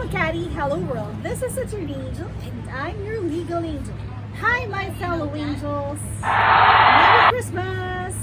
Macati, hello world. This is Attorney Angel and I'm your legal angel. Hi my fellow angels. Merry Christmas!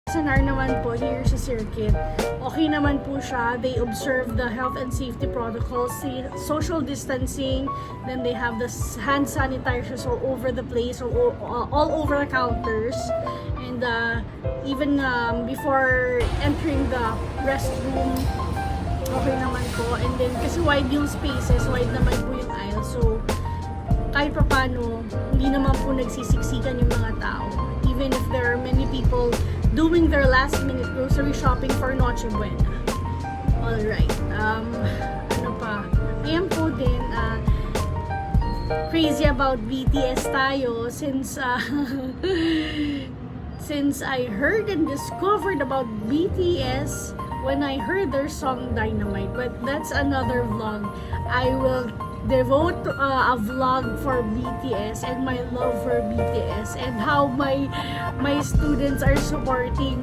Sonar naman po here sa circuit, okay naman po siya. They observe the health and safety protocols, social distancing, then they have the hand sanitizers all over the place, or all over the counters, and even before entering the restroom, okay naman po. And then kasi wide yung spaces, wide naman po yung aisle, so kahit pa paano, hindi naman po nagsisiksikan yung mga tao, even if there are many people doing their last minute grocery shopping for Noche Buena. Alright, ano pa? Ayan po din, crazy about BTS tayo since since I heard and discovered about BTS when I heard their song Dynamite, but that's another vlog. I will devote a vlog for BTS and my love for BTS and how my students are supporting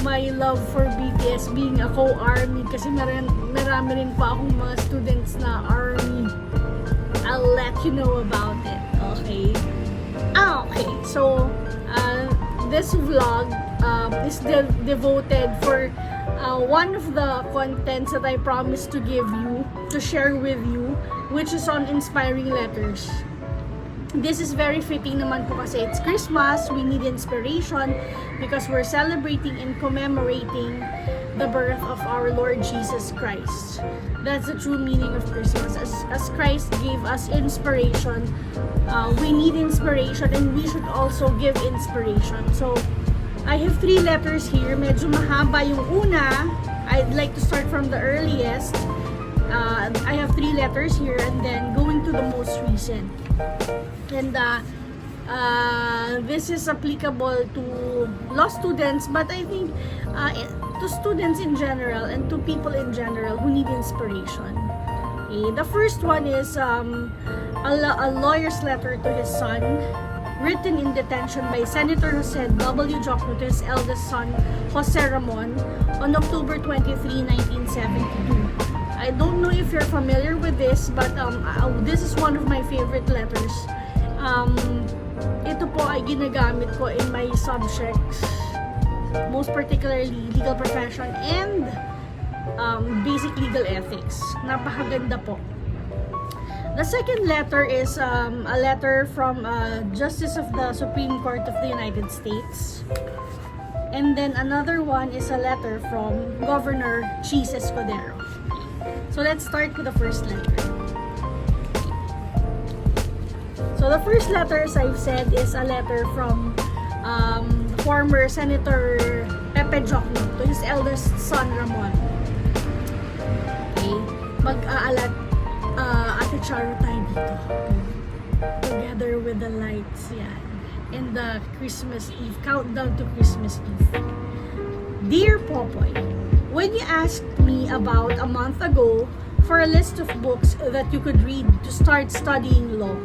my love for BTS being a co-army, kasi marami rin pa akong mga students na army. I'll let you know about it, okay? Okay, so this vlog is devoted for one of the contents that I promised to give you, to share with you, which is on inspiring letters. This is very fitting naman po kasi it's Christmas, we need inspiration because we're celebrating and commemorating the birth of our Lord Jesus Christ. That's the true meaning of Christmas. As Christ gave us inspiration, we need inspiration and we should also give inspiration. So, I have 3 letters here. Medyo mahaba yung una. I'd like to start from the earliest. I have 3 letters here, and then going to the most recent. And this is applicable to law students, but I think to students in general and to people in general who need inspiration. Okay, the first one is a lawyer's letter to his son, written in detention by Senator Jose W. Diokno to his eldest son, Jose Ramon, on October 23, 1972. I don't know if you're familiar with this, but this is one of my favorite letters. Ito po ay ginagamit ko in my subjects, most particularly legal profession and basic legal ethics. Napakaganda po. The second letter is a letter from Justice of the Supreme Court of the United States. And then another one is a letter from Governor Cheese Escudero. So let's start with the first letter. So the first letter, as I've said, is a letter from former Senator Pepe Diokno to his eldest son, Ramon. Okay, mag-aalat Ate Charo tayo dito. Together with the lights, yan. And the Christmas Eve, countdown to Christmas Eve. Dear Popoy, when you asked me about a month ago for a list of books that you could read to start studying law,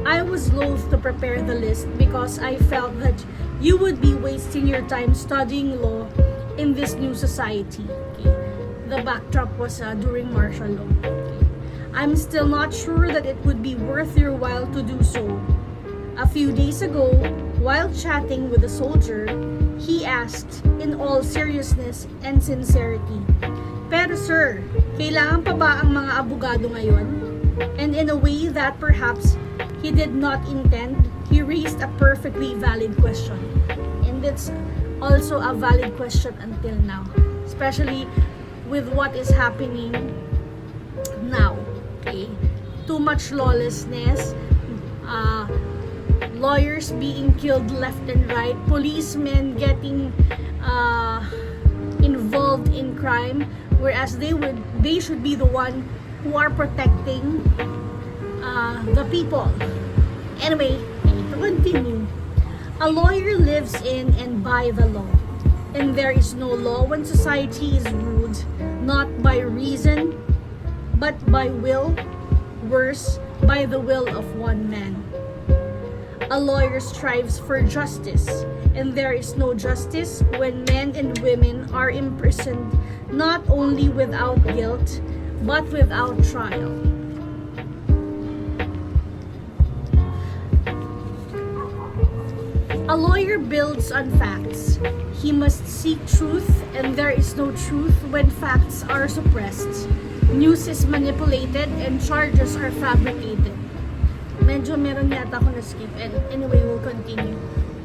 I was loath to prepare the list because I felt that you would be wasting your time studying law in this new society. Okay. The backdrop was during martial law. Okay. I'm still not sure that it would be worth your while to do so. A few days ago, while chatting with a soldier, he asked in all seriousness and sincerity, "Pero sir, kailangan pa ba ang mga abogado ngayon?" And in a way that perhaps he did not intend, he raised a perfectly valid question. And it's also a valid question until now, especially with what is happening now. Okay? Too much lawlessness, lawyers being killed left and right, policemen getting involved in crime, whereas they should be the one who are protecting the people. Anyway, to continue, a lawyer lives in and by the law, and there is no law when society is ruled not by reason but by will, worse, by the will of one man. A lawyer strives for justice, and there is no justice when men and women are imprisoned not only without guilt but without trial. A lawyer builds on facts. He must seek truth, and there is no truth when facts are suppressed. News is manipulated and charges are fabricated. Medyo meron yata ako na-skip. And anyway, we'll continue.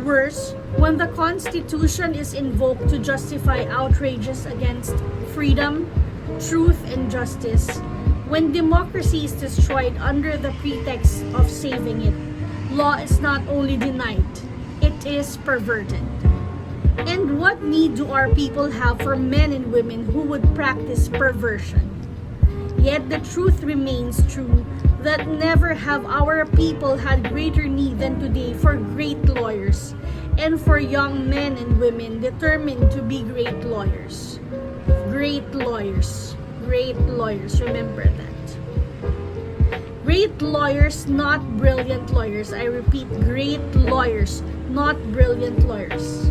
Worse, when the Constitution is invoked to justify outrages against freedom, truth, and justice, when democracy is destroyed under the pretext of saving it, law is not only denied, it is perverted. And what need do our people have for men and women who would practice perversion? Yet the truth remains true that never have our people had greater need than today for great lawyers and for young men and women determined to be great lawyers. Great lawyers. Great lawyers. Remember that. Great lawyers, not brilliant lawyers. I repeat, great lawyers, not brilliant lawyers.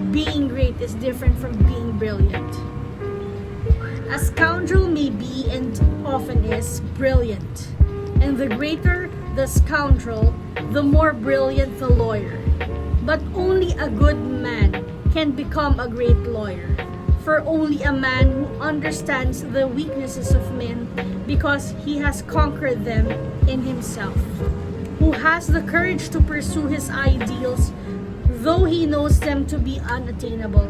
Being great is different from being brilliant. A scoundrel may be and often is brilliant, and the greater the scoundrel, the more brilliant the lawyer. But only a good man can become a great lawyer, for only a man who understands the weaknesses of men because he has conquered them in himself, who has the courage to pursue his ideals though he knows them to be unattainable,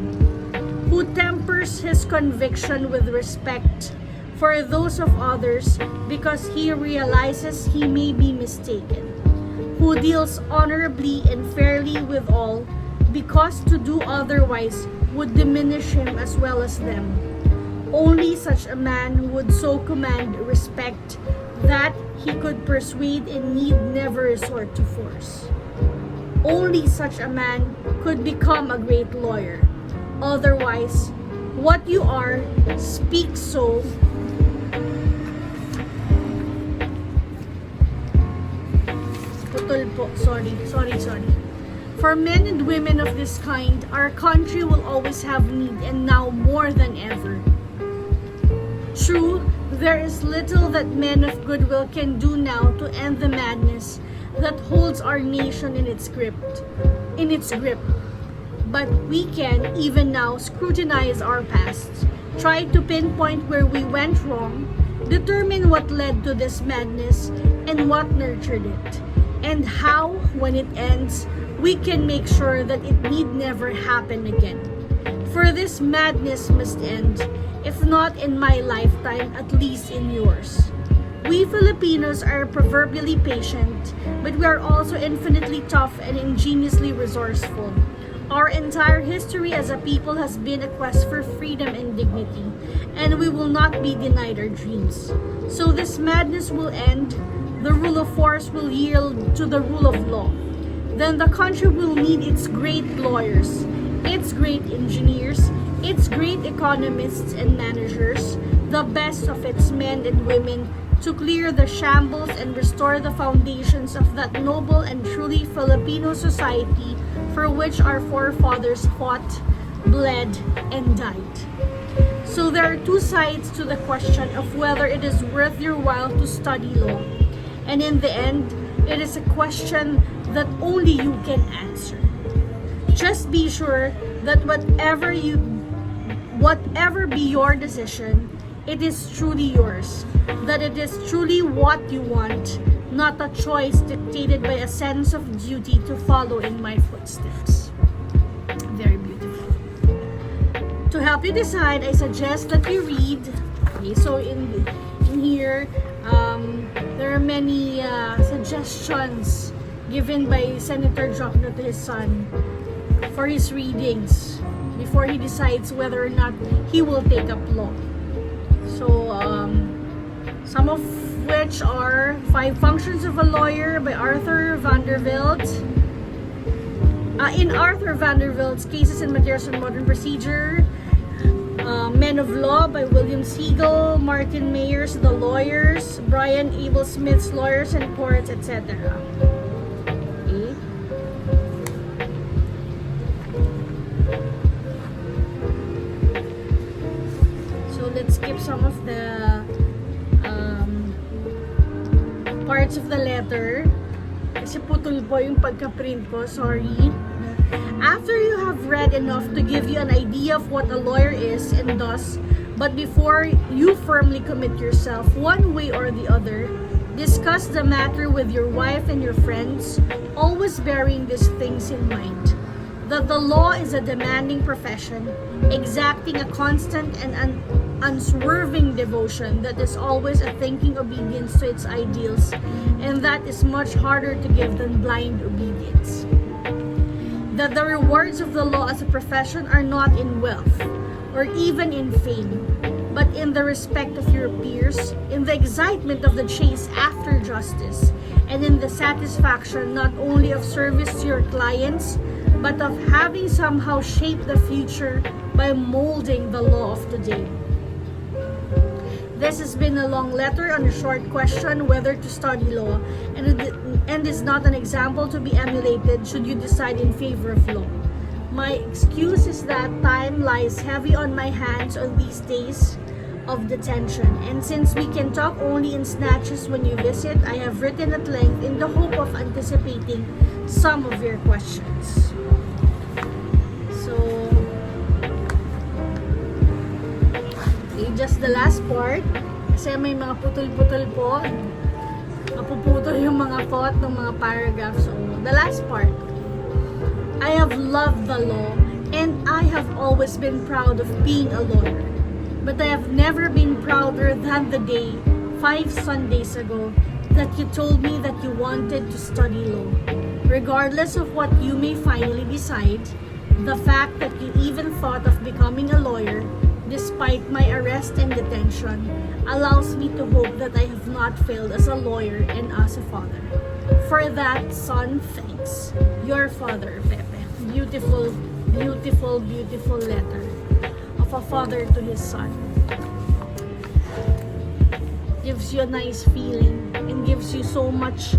who tempers his conviction with respect for those of others because he realizes he may be mistaken, who deals honorably and fairly with all because to do otherwise would diminish him as well as them. Only such a man would so command respect that he could persuade and need never resort to force. Only such a man could become a great lawyer. Otherwise, what you are, speak so. Putol po. Sorry. For men and women of this kind, our country will always have need, and now more than ever. True, there is little that men of goodwill can do now to end the madness that holds our nation in its grip. But we can, even now, scrutinize our past, try to pinpoint where we went wrong, determine what led to this madness and what nurtured it, and how, when it ends, we can make sure that it need never happen again. For this madness must end, if not in my lifetime, at least in yours. We Filipinos are proverbially patient, but we are also infinitely tough and ingeniously resourceful. Our entire history as a people has been a quest for freedom and dignity, and we will not be denied our dreams. So this madness will end, the rule of force will yield to the rule of law. Then the country will need its great lawyers, its great engineers, its great economists and managers, the best of its men and women, to clear the shambles and restore the foundations of that noble and truly Filipino society for which our forefathers fought, bled, and died. So there are two sides to the question of whether it is worth your while to study law. And in the end, it is a question that only you can answer. Just be sure that whatever be your decision, it is truly yours, that it is truly what you want, not a choice dictated by a sense of duty to follow in my footsteps. Very beautiful. To help you decide, I suggest that you read. Okay, so in here, there are many suggestions given by Senator Diokno to his son for his readings before he decides whether or not he will take up law. So, some of which are 5 Functions of a Lawyer by Arthur Vanderbilt. In Arthur Vanderbilt's Cases and Materials on Modern Procedure, Men of Law by William Siegel, Martin Mayer's The Lawyers, Brian Abel Smith's Lawyers and Courts, etc. Okay. So let's skip some of the parts of the letter. Kasi putol po yung pagka-print ko, sorry. After you have read enough to give you an idea of what a lawyer is and does, but before you firmly commit yourself one way or the other, discuss the matter with your wife and your friends, always bearing these things in mind. That the law is a demanding profession, exacting a constant and unswerving devotion that is always a thinking obedience to its ideals, and that is much harder to give than blind obedience. That the rewards of the law as a profession are not in wealth or even in fame, but in the respect of your peers, in the excitement of the chase after justice, and in the satisfaction not only of service to your clients, but of having somehow shaped the future by molding the law of today. This has been a long letter on a short question whether to study law, and is not an example to be emulated should you decide in favor of law. My excuse is that time lies heavy on my hands on these days of detention, and since we can talk only in snatches when you visit, I have written at length in the hope of anticipating some of your questions. So, okay, just the last part, kasi may mga putol-putol po, napuputol yung mga thought ng mga paragraphs. So, the last part, I have loved the law, and I have always been proud of being a lawyer. But I have never been prouder than the day, 5 Sundays ago, that you told me that you wanted to study law. Regardless of what you may finally decide, The fact that you even thought of becoming a lawyer, despite my arrest and detention, allows me to hope that I have not failed as a lawyer and as a father. For that, son, thanks. Your father, Pepe. Beautiful, beautiful, beautiful letter of a father to his son. Gives you a nice feeling and gives you so much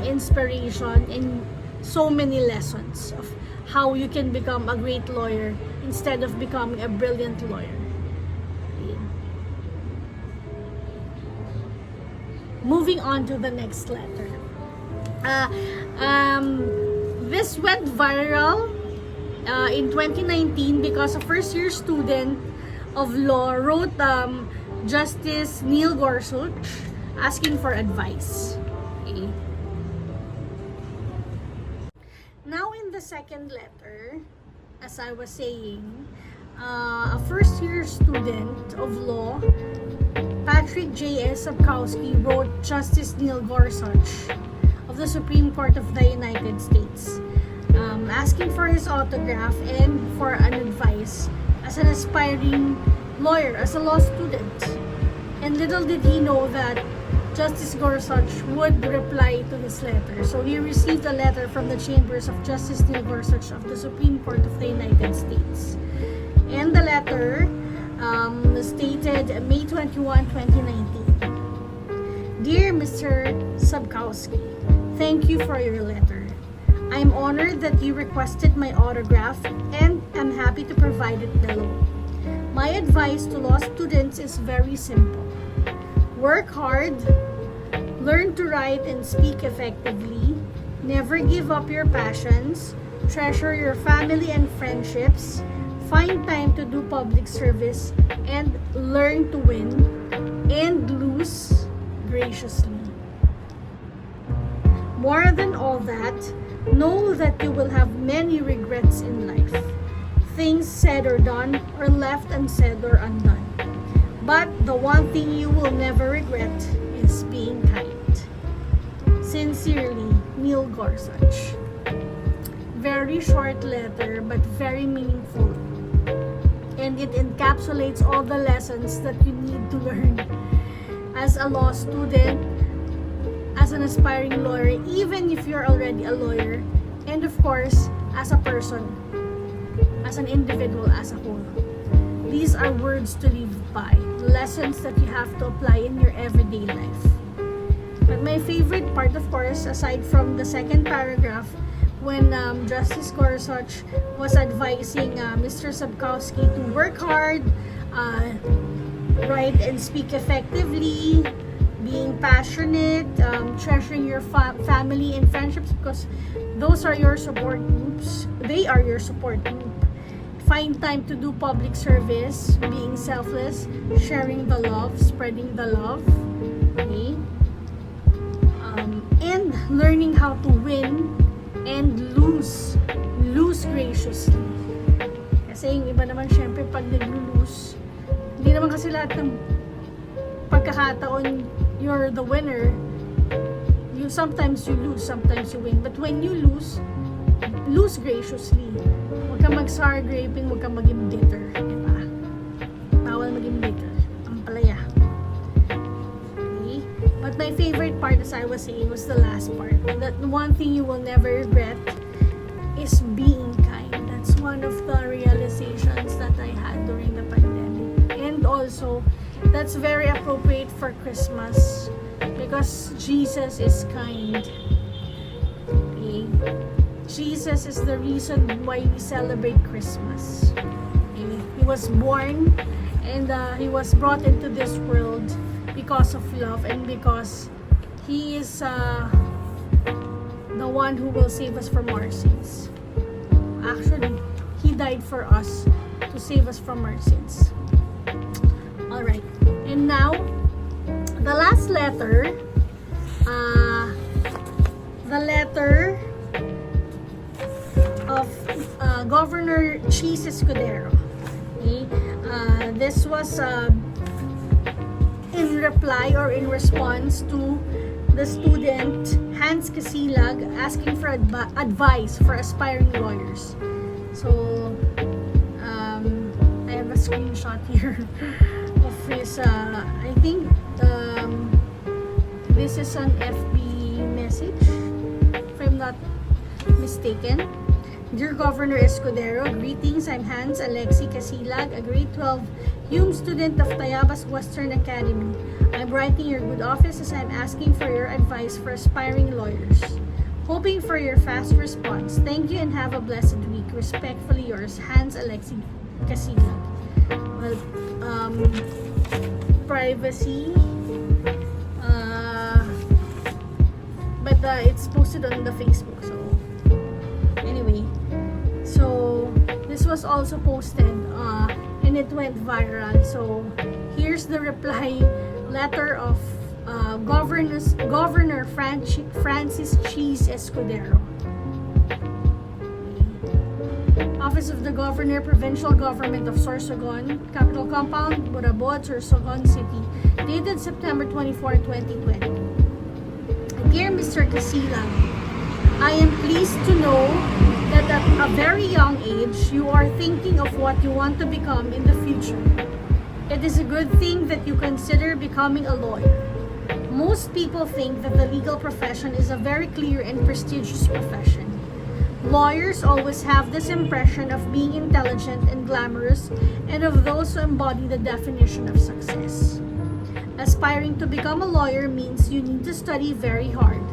inspiration and so many lessons of how you can become a great lawyer instead of becoming a brilliant lawyer. Moving on to the next letter. This went viral in 2019 because a first-year student of law wrote Justice Neil Gorsuch asking for advice. Okay. Now in the second letter, as I was saying, a first-year student of law, Patrick J.S. Sapkowski, wrote Justice Neil Gorsuch of the Supreme Court of the United States, asking for his autograph and for an advice as an aspiring lawyer, as a law student. And little did he know that Justice Gorsuch would reply to his letter. So he received a letter from the chambers of Justice Neil Gorsuch of the Supreme Court of the United States. And the letter stated May 21, 2019. Dear Mr. Sapkowski, thank you for your letter. I'm honored that you requested my autograph and am happy to provide it below. My advice to law students is very simple. Work hard, learn to write and speak effectively, never give up your passions, treasure your family and friendships, find time to do public service, and learn to win and lose graciously. More than all that, know that you will have many regrets in life. Things said or done, or left unsaid or undone. But the one thing you will never regret is being kind. Sincerely, Neil Gorsuch. Very short letter, but very meaningful. And it encapsulates all the lessons that you need to learn as a law student, as an aspiring lawyer, even if you're already a lawyer, and of course, as a person, as an individual as a whole. These are words to live by, lessons that you have to apply in your everyday life. But my favorite part, of course, aside from the second paragraph, when Justice Gorsuch was advising Mr. Sapkowski to work hard, write and speak effectively, being passionate, treasuring your family and friendships, because those are your support groups. They are your support group. Find time to do public service, being selfless, sharing the love, spreading the love. Okay? And learning how to win and lose graciously. Kasi yung iba naman syempre pag nag-lose, hindi naman kasi lahat ng pagkakataon you're the winner. Sometimes you lose, sometimes you win. But when you lose graciously. Huwag kang mag-sour graping, huwag kang maging bitter. Diba? Bawal maging bitter. Ang palaya. Okay? But my favorite part, as I was saying, was the last part. That one thing you will never regret is being kind. That's one of the realizations that I had during the pandemic. And also, that's very appropriate for Christmas because Jesus is kind. Okay? Jesus is the reason why we celebrate Christmas. Okay? He was born and he was brought into this world because of love and because he is the one who will save us from our sins. Actually, he died for us to save us from our sins. Alright, and now the last letter, the letter of Governor Cheese Escudero. Okay? This was in reply or in response to the student Hans Kasilag asking for advice for aspiring lawyers. So, I have a screenshot here of his, I think, this is an FB message, if I'm not mistaken. Dear Governor Escudero, greetings. I'm Hans Alexi Casilag, a grade 12 Hume student of Tayabas Western Academy. I'm writing your good office as I'm asking for your advice for aspiring lawyers. Hoping for your fast response. Thank you and have a blessed week. Respectfully yours, Hans Alexi Casilag. Well, privacy. But it's posted on the Facebook. So, anyway. So, this was also posted and it went viral. So, here's the reply letter of Governor Francis Cheese Escudero. Office of the Governor, Provincial Government of Sorsogon, Capital Compound, Burabod, Sorsogon City, dated September 24, 2020. Dear Mr. Casilang, I am pleased to know that at a very young age, you are thinking of what you want to become in the future. It is a good thing that you consider becoming a lawyer. Most people think that the legal profession is a very clear and prestigious profession. Lawyers always have this impression of being intelligent and glamorous and of those who embody the definition of success. Aspiring to become a lawyer means you need to study very hard.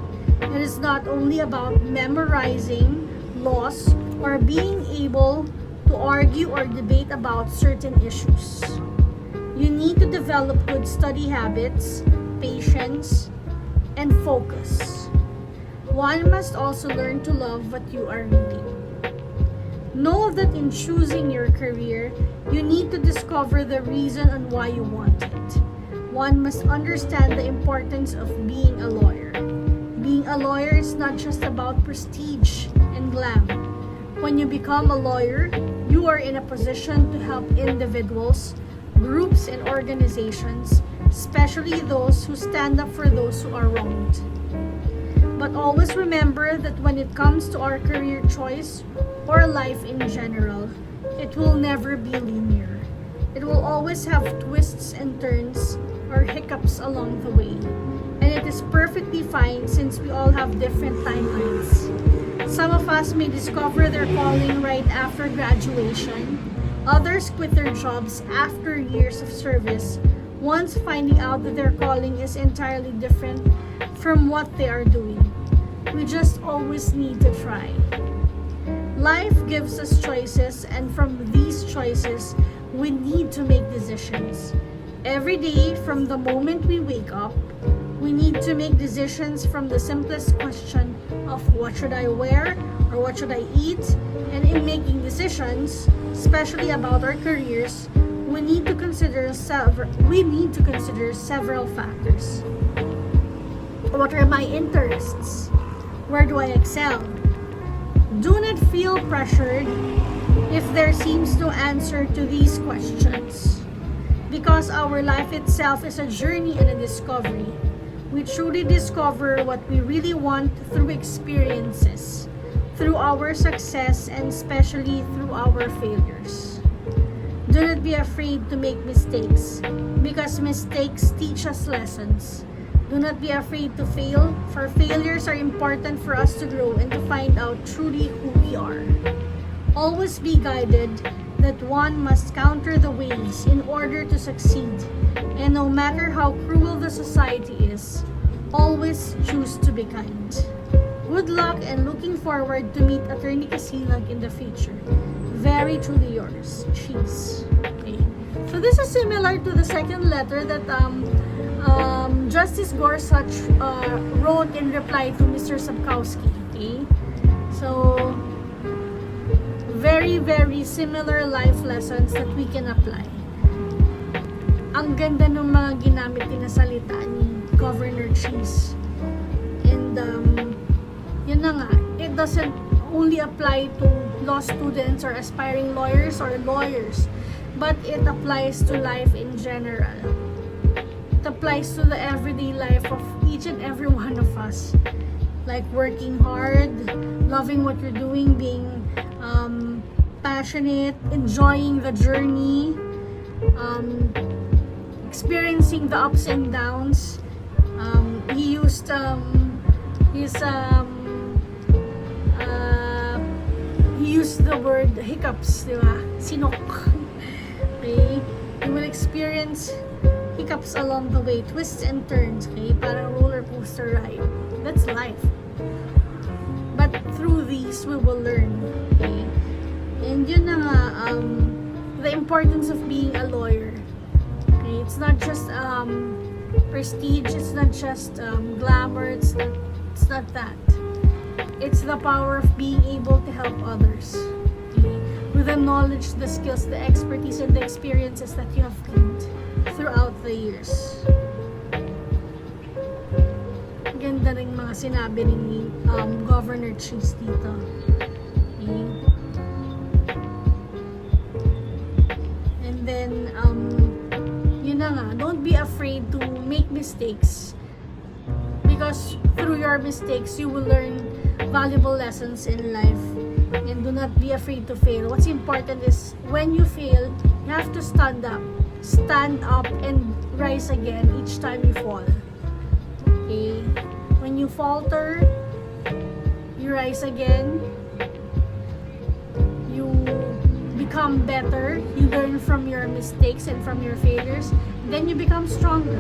It is not only about memorizing laws or being able to argue or debate about certain issues. You need to develop good study habits, patience, and focus. One must also learn to love what you are reading. Know that in choosing your career, you need to discover the reason on why you want it. One must understand the importance of being a lawyer. Being a lawyer is not just about prestige and glam. When you become a lawyer, you are in a position to help individuals, groups, and organizations, especially those who stand up for those who are wronged. But always remember that when it comes to our career choice or life in general, it will never be linear. It will always have twists and turns or hiccups along the way. And it is perfectly fine since we all have different timelines. Some of us may discover their calling right after graduation. Others quit their jobs after years of service, once finding out that their calling is entirely different from what they are doing. We just always need to try. Life gives us choices, and from these choices, we need to make decisions. Every day, from the moment we wake up, we need to make decisions from the simplest question of what should I wear or what should I eat. And in making decisions, especially about our careers, we need to consider several factors. What are my interests? Where do I excel? Do not feel pressured if there seems no answer to these questions, because our life itself is a journey and a discovery. We truly discover what we really want through experiences, through our success, and especially through our failures. Do not be afraid to make mistakes, because mistakes teach us lessons. Do not be afraid to fail, for failures are important for us to grow and to find out truly who we are. Always be guided that one must counter the waves in order to succeed, and no matter how cruel the society is, always choose to be kind. Good luck and looking forward to meet Attorney Casilag in the future. Very truly yours, Cheese. Okay. So this is similar to the second letter that Justice Gorsuch wrote in reply to Mr. Sapkowski. Okay. So very, very similar life lessons that we can apply. Ang ganda ng mga ginamit na salita ni Governor Cheese. And yun na nga, it doesn't only apply to law students or aspiring lawyers or lawyers, but it applies to life in general. It applies to the everyday life of each and every one of us. Like working hard, loving what you're doing, being passionate, enjoying the journey, experiencing the ups and downs. He used he used the word hiccups, di ba? Sinok. Okay? You will experience hiccups along the way, twists and turns, okay? Parang roller coaster ride. That's life. But through these, we will learn, okay? And yun na nga, the importance of being a lawyer. Okay? It's not just prestige, it's not just glamour, it's not that. It's the power of being able to help others, okay? With the knowledge, the skills, the expertise, and the experiences that you have gained throughout the years. Ganda rin mga sinabi ni Governor Cheese dito. Okay? And then, yun na nga, don't be afraid to make mistakes, because through your mistakes, you will learn valuable lessons in life. And do not be afraid to fail. What's important is when you fail, you have to stand up and rise again each time you fall. Okay? When you falter, you rise again, you become better, you learn from your mistakes and from your failures, then you become stronger.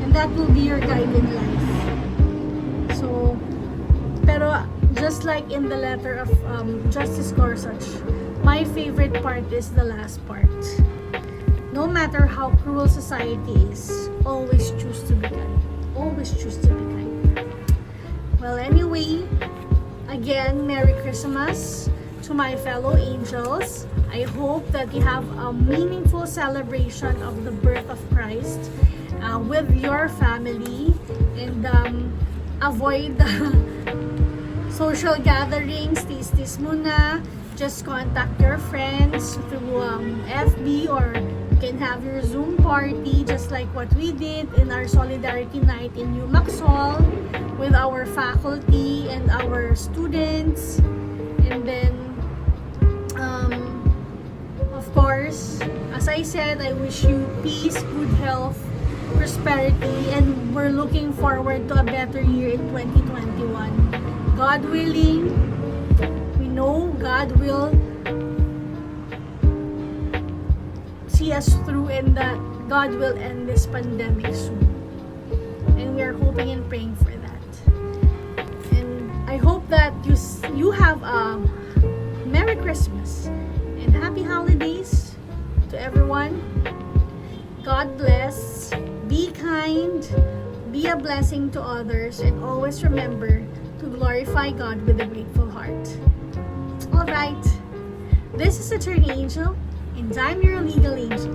And that will be your guide in life. So, pero just like in the letter of Justice Gorsuch, my favorite part is the last part. No matter how cruel society is, always choose to be kind. Always choose to be kind. Well, anyway, again, Merry Christmas to my fellow angels. I hope that you have a meaningful celebration of the birth of Christ with your family, and avoid social gatherings. Tis muna. Just contact your friends through FB, or you can have your Zoom party just like what we did in our Solidarity Night in New Maxwell with our faculty and our students. And then, of course, as I said, I wish you peace, good health, prosperity, and we're looking forward to a better year in 2021. God willing, we know God will see us through, and that God will end this pandemic soon. And we are hoping and praying for that. And I hope that you have a Merry Christmas and Happy Holidays to everyone. God bless. Be kind. Be a blessing to others, and always remember to glorify God with a grateful heart. Alright, this is Attorney Angel, and I'm your legal angel.